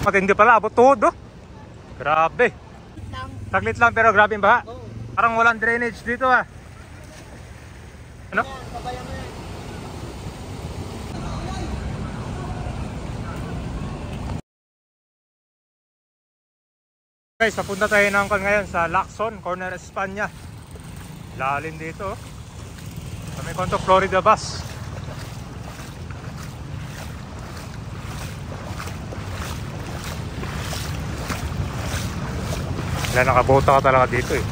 Matindi pala, abot tuhod oh. Grabe. Saglit lang pero grabe yung baha. Parang walang drainage dito ah. Ano? Guys, papunta tayo ng ngayon sa Lacson, Corner España. Lalim dito. Kami konto Florida bus. Wala, nakabota ka talaga dito eh.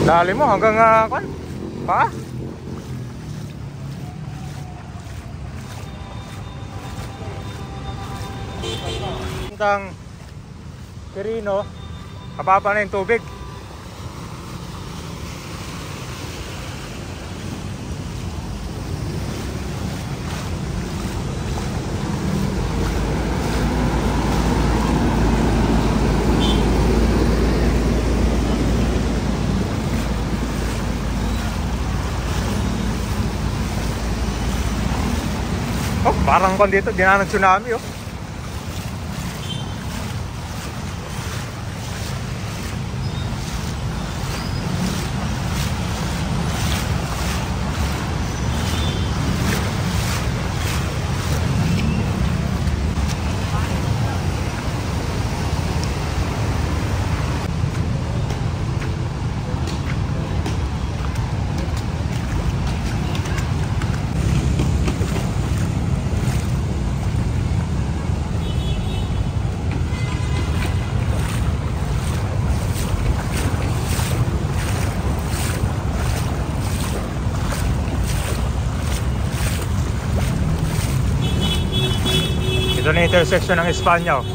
Lalim mo hanggang pa? Hanggang Quirino, kababa na yung tubig. Oh, parang kon dito, dinaanan tsunami oh. Ito na intersection ng Espanya oh.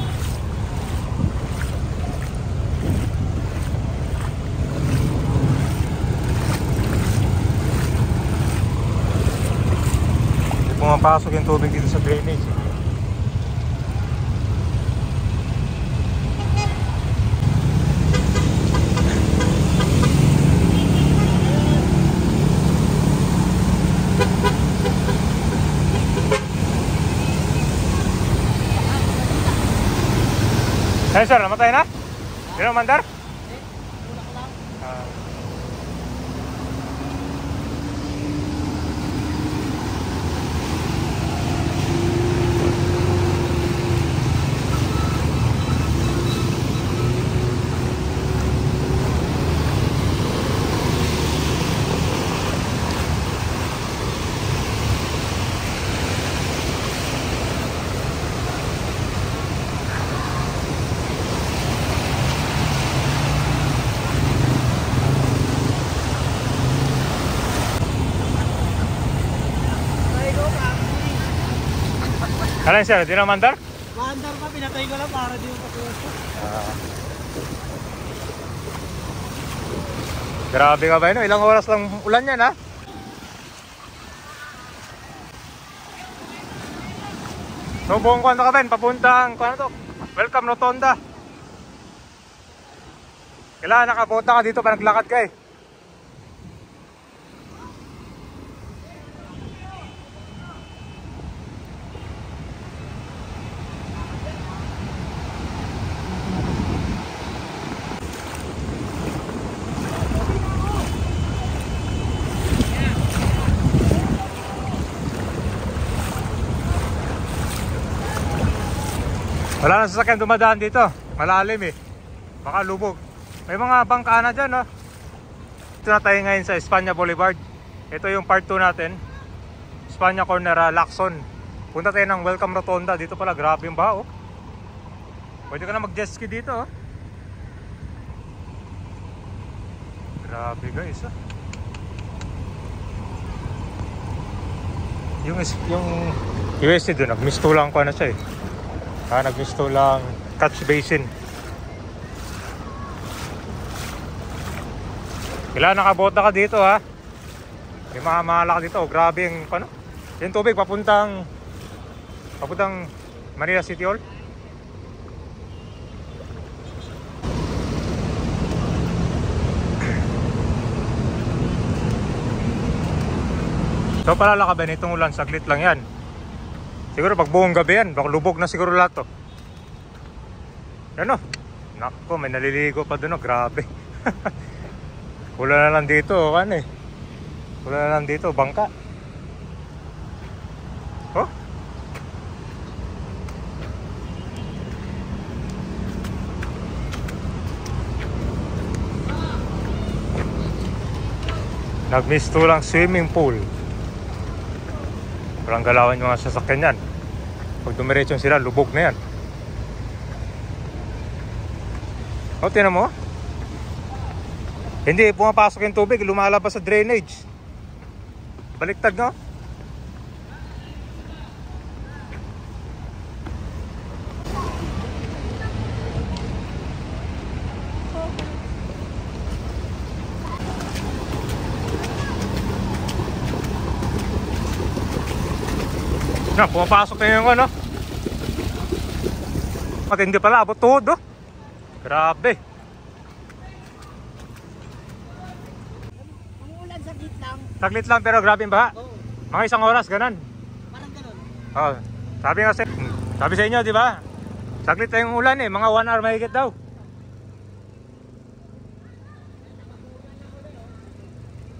Pumapasok yung tubig dito sa drainage. Hey sir, namatay na? Hindi na mandar? Ano yun sir, di na mandar? Mandar pa, pinatay ko lang para di mo patuloy. Grabe ka ba yun? Ilang oras lang ulan yan ha? So buong kwento ka ba yun? Papuntang, ano to? Welcome Rotonda. Kailangan nakabota ka dito pa naglakad ka eh. Wala na sasakyan dumadaan dito. Malalim eh. Baka lubog. May mga bangka na dyan oh. Ito na tayo ngayon sa Espanya Boulevard. Ito yung part 2 natin. Espanya Corner Lacson. Punta tayo ng Welcome Rotonda. Dito pala grabe yung baho. Pwede ka na mag jet ski dito oh. Grabe guys oh. Yung USC doon, nagmistulang ko na siya eh. Nagmistulang catch basin. Kailangan nakabota ka dito ha. May mahala ka dito. Grabe yung ano? Yung tubig papuntang Manila City Hall. So palala ka ba nitong ulan? Saglit lang yan. Siguro pag buong gabi yan, baka lubog na siguro lahat to. Yan o. Nako, may naliligo pa dun o. Grabe. Wala na lang dito, kan eh. Wala na lang dito, bangka. Oh. Nagmisto lang swimming pool. Walang galawan yung mga sasakyan yan. Pag dumiretso sila, lubog na yan. O, tinan mo. Hindi, pumapasok yung tubig, lumalabas sa drainage. Baliktad, no? Na, pumapasok na yung ano. Matindi pala, abot tuhod, oh. Grabe. Umuulan saglit lang. Saglit lang pero grabe yung baha. Oo. Mga isang oras, ganun. Parang ganun. Oh, sabi sa inyo, di ba? Saglit na yung ulan eh, mga 1 hour mahigit daw.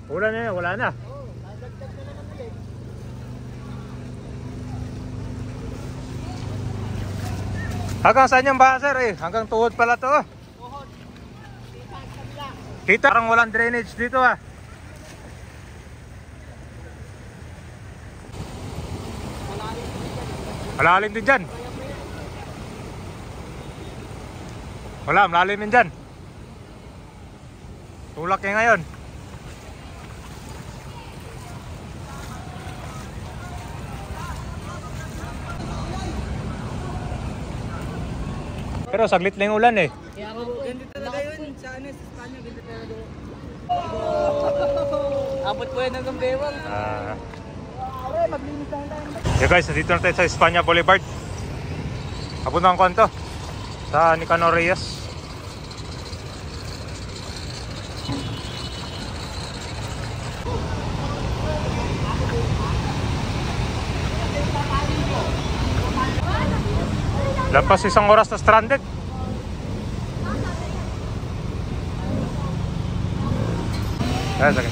Ulan na yun, wala na. Oo, dadagdag na lang ang ulit. Hanggang saan yung baha, sir eh? Hanggang tuhod pala to. Tuhod. Kita sa kabila. Kita, parang walang drainage dito ah. Malalim din dyan. Wala, malalim din dyan. Tulak niya ngayon. Pero saglit lang yung ulan eh. Kaya ako, ganito talaga yun. Sa ano, sa Espanya, ganito talaga. Abot po yan hanggang bewang. Maglinis lang tayo. Yeah guys, dito na tayo sa Espanya Boulevard. Apuntahan ko to sa Nicanor Reyes. Lampas isang oras na stranded. Ayan, sige.